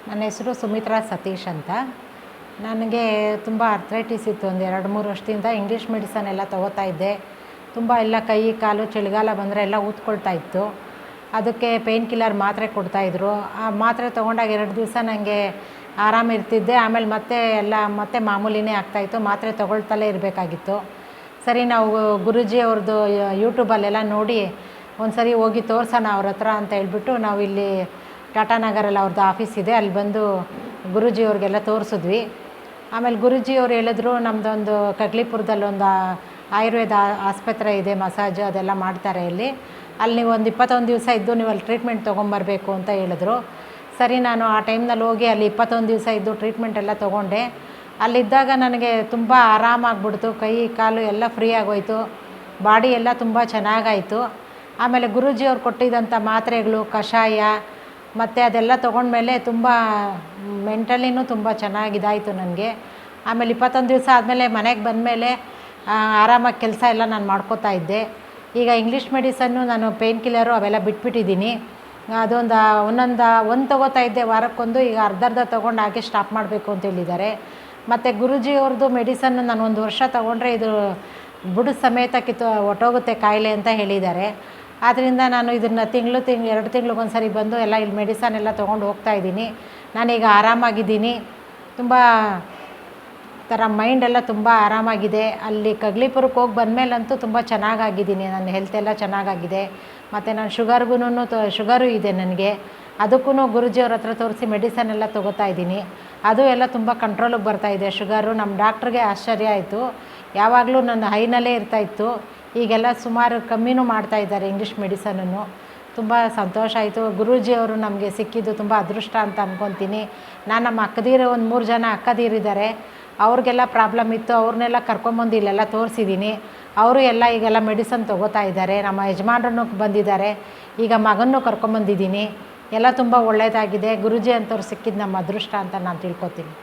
ನನ್ನ ಹೆಸರು ಸುಮಿತ್ರಾ ಸತೀಶ್ ಅಂತ. ನನಗೆ ತುಂಬ ಅರ್ಥ್ರೈಟಿಸ್ ಇತ್ತು. ಒಂದು 2-3 ವರ್ಷದಿಂದ ಇಂಗ್ಲೀಷ್ ಮೆಡಿಸನ್ ಎಲ್ಲ ತೊಗೋತಾ ಇದ್ದೆ. ತುಂಬ ಎಲ್ಲ ಕೈ ಕಾಲು ಚಳಿಗಾಲ ಬಂದರೆ ಎಲ್ಲ ಊದ್ಕೊಳ್ತಾ ಇತ್ತು. ಅದಕ್ಕೆ ಪೇಯ್ನ್ ಕಿಲ್ಲರ್ ಮಾತ್ರೆ ಕೊಡ್ತಾಯಿದ್ರು. ಆ ಮಾತ್ರೆ ತೊಗೊಂಡಾಗ 2 ದಿವಸ ನನಗೆ ಆರಾಮಿರ್ತಿದ್ದೆ. ಆಮೇಲೆ ಮತ್ತೆ ಮಾಮೂಲಿನೇ ಆಗ್ತಾಯಿತ್ತು. ಮಾತ್ರೆ ತೊಗೊಳ್ತಲೇ ಇರಬೇಕಾಗಿತ್ತು. ಸರಿ, ನಾವು ಗುರೂಜಿ ಅವ್ರದ್ದು ಯೂಟ್ಯೂಬಲ್ಲೆಲ್ಲ ನೋಡಿ ಒಂದು ಸರಿ ಹೋಗಿ ತೋರಿಸೋಣ ಅವ್ರ ಹತ್ರ ಅಂತ ಹೇಳ್ಬಿಟ್ಟು ನಾವು ಇಲ್ಲಿ ಟಾಟಾ ನಗರಲ್ಲಿ ಅವ್ರದ್ದು ಆಫೀಸ್ ಇದೆ, ಅಲ್ಲಿ ಬಂದು ಗುರೂಜಿ ಅವ್ರಿಗೆಲ್ಲ ತೋರಿಸಿದ್ವಿ. ಆಮೇಲೆ ಗುರೂಜಿಯವ್ರು ಹೇಳಿದ್ರು, ನಮ್ಮದೊಂದು ಕಗ್ಲಿಪುರದಲ್ಲೊಂದು ಆಯುರ್ವೇದ ಆಸ್ಪತ್ರೆ ಇದೆ, ಮಸಾಜ್ ಅದೆಲ್ಲ ಮಾಡ್ತಾರೆ ಅಲ್ಲಿ ನೀವು ಒಂದು 21 ದಿವಸ ಇದ್ದು ನೀವು ಅಲ್ಲಿ ಟ್ರೀಟ್ಮೆಂಟ್ ತೊಗೊಂಬರ್ಬೇಕು ಅಂತ ಹೇಳಿದ್ರು. ಸರಿ, ನಾನು ಆ ಟೈಮ್ನಲ್ಲಿ ಹೋಗಿ ಅಲ್ಲಿ 21 ದಿವಸ ಇದ್ದು ಟ್ರೀಟ್ಮೆಂಟ್ ಎಲ್ಲ ತೊಗೊಂಡೆ. ಅಲ್ಲಿದ್ದಾಗ ನನಗೆ ತುಂಬ ಆರಾಮಾಗ್ಬಿಡ್ತು. ಕೈ ಕಾಲು ಎಲ್ಲ ಫ್ರೀ ಆಗೋಯಿತು. ಬಾಡಿ ಎಲ್ಲ ತುಂಬ ಚೆನ್ನಾಗಾಯಿತು. ಆಮೇಲೆ ಗುರೂಜಿಯವ್ರು ಕೊಟ್ಟಿದ್ದಂಥ ಮಾತ್ರೆಗಳು, ಕಷಾಯ ಮತ್ತು ಅದೆಲ್ಲ ತೊಗೊಂಡ್ಮೇಲೆ ತುಂಬ ಮೆಂಟಲಿನೂ ತುಂಬ ಚೆನ್ನಾಗಿದಾಯಿತು ನನಗೆ. ಆಮೇಲೆ 21 ದಿವಸ ಆದಮೇಲೆ ಮನೆಗೆ ಬಂದಮೇಲೆ ಆರಾಮಾಗಿ ಕೆಲಸ ಎಲ್ಲ ನಾನು ಮಾಡ್ಕೋತಾ ಇದ್ದೆ. ಈಗ ಇಂಗ್ಲೀಷ್ ಮೆಡಿಸನ್ನು ನಾನು ಪೇಯ್ನ್ ಕಿಲ್ಲರು ಅವೆಲ್ಲ ಬಿಟ್ಬಿಟ್ಟಿದ್ದೀನಿ. ಒಂದು ತೊಗೋತಾ ಇದ್ದೆ ವಾರಕ್ಕೊಂದು, ಈಗ ಅರ್ಧ ತೊಗೊಂಡು ಹಾಗೆ ಸ್ಟಾಪ್ ಮಾಡಬೇಕು ಅಂತ ಹೇಳಿದ್ದಾರೆ. ಮತ್ತು ಗುರೂಜಿಯವ್ರದ್ದು ಮೆಡಿಸನ್ನು ನಾನು 1 ವರ್ಷ ತೊಗೊಂಡ್ರೆ ಇದು ಬುಡ ಸಮೇತ ಹೊಟ್ಟೋಗುತ್ತೆ ಕಾಯಿಲೆ ಅಂತ ಹೇಳಿದ್ದಾರೆ. ಆದ್ದರಿಂದ ನಾನು ಇದನ್ನು 2 ತಿಂಗಳಿಗೊಂದು ಸರಿ ಬಂದು ಎಲ್ಲ ಇಲ್ಲಿ ಮೆಡಿಸನ್ ಎಲ್ಲ ತೊಗೊಂಡು ಹೋಗ್ತಾಯಿದ್ದೀನಿ. ನಾನೀಗ ಆರಾಮಾಗಿದ್ದೀನಿ. ತುಂಬ ಮೈಂಡೆಲ್ಲ ತುಂಬ ಆರಾಮಾಗಿದೆ. ಅಲ್ಲಿ ಕಗ್ಲಿಪುರಕ್ಕೆ ಹೋಗಿ ಬಂದಮೇಲಂತೂ ತುಂಬ ಚೆನ್ನಾಗಾಗಿದ್ದೀನಿ. ನನ್ನ ಹೆಲ್ತ್ ಎಲ್ಲ ಚೆನ್ನಾಗಾಗಿದೆ. ಮತ್ತು ನಾನು ಶುಗರು ಇದೆ ನನಗೆ. ಅದಕ್ಕೂ ಗುರೂಜಿಯವ್ರ ಹತ್ರ ತೋರಿಸಿ ಮೆಡಿಸನ್ ಎಲ್ಲ ತೊಗೋತಾ ಇದ್ದೀನಿ. ಅದು ಎಲ್ಲ ತುಂಬ ಕಂಟ್ರೋಲಿಗೆ ಬರ್ತಾಯಿದೆ ಶುಗರು. ನಮ್ಮ ಡಾಕ್ಟ್ರಿಗೆ ಆಶ್ಚರ್ಯ ಆಯಿತು. ಯಾವಾಗಲೂ ನನ್ನ ಹೈನಲ್ಲೇ ಇರ್ತಾಯಿತ್ತು. ಈಗೆಲ್ಲ ಸುಮಾರು ಕಮ್ಮಿನೂ ಮಾಡ್ತಾಯಿದ್ದಾರೆ ಇಂಗ್ಲೀಷ್ ಮೆಡಿಸನನ್ನು. ತುಂಬ ಸಂತೋಷ ಆಯಿತು. ಗುರೂಜಿಯವರು ನಮಗೆ ಸಿಕ್ಕಿದ್ದು ತುಂಬ ಅದೃಷ್ಟ ಅಂತ ಅಂದ್ಕೊತೀನಿ. ನಮ್ಮ ಅಕ್ಕದೀರು ಒಂದು 3 ಜನ ಅಕ್ಕದೀರಿದ್ದಾರೆ. ಅವ್ರಿಗೆಲ್ಲ ಪ್ರಾಬ್ಲಮ್ ಇತ್ತು. ಅವ್ರನ್ನೆಲ್ಲ ಕರ್ಕೊಂಬಂದು ಇಲ್ಲೆಲ್ಲ ತೋರಿಸಿದ್ದೀನಿ. ಅವರು ಈಗೆಲ್ಲ ಮೆಡಿಸನ್ ತೊಗೋತಾ ಇದ್ದಾರೆ. ನಮ್ಮ ಯಜಮಾನ್ರನ್ನು ಬಂದಿದ್ದಾರೆ. ಈಗ ಮಗನೂ ಕರ್ಕೊಂಬಂದಿದ್ದೀನಿ. ಎಲ್ಲ ತುಂಬ ಒಳ್ಳೆಯದಾಗಿದೆ. ಗುರೂಜಿ ಅಂಥವ್ರು ಸಿಕ್ಕಿದ್ದು ನಮ್ಮ ಅದೃಷ್ಟ ಅಂತ ನಾನು ತಿಳ್ಕೊತೀನಿ.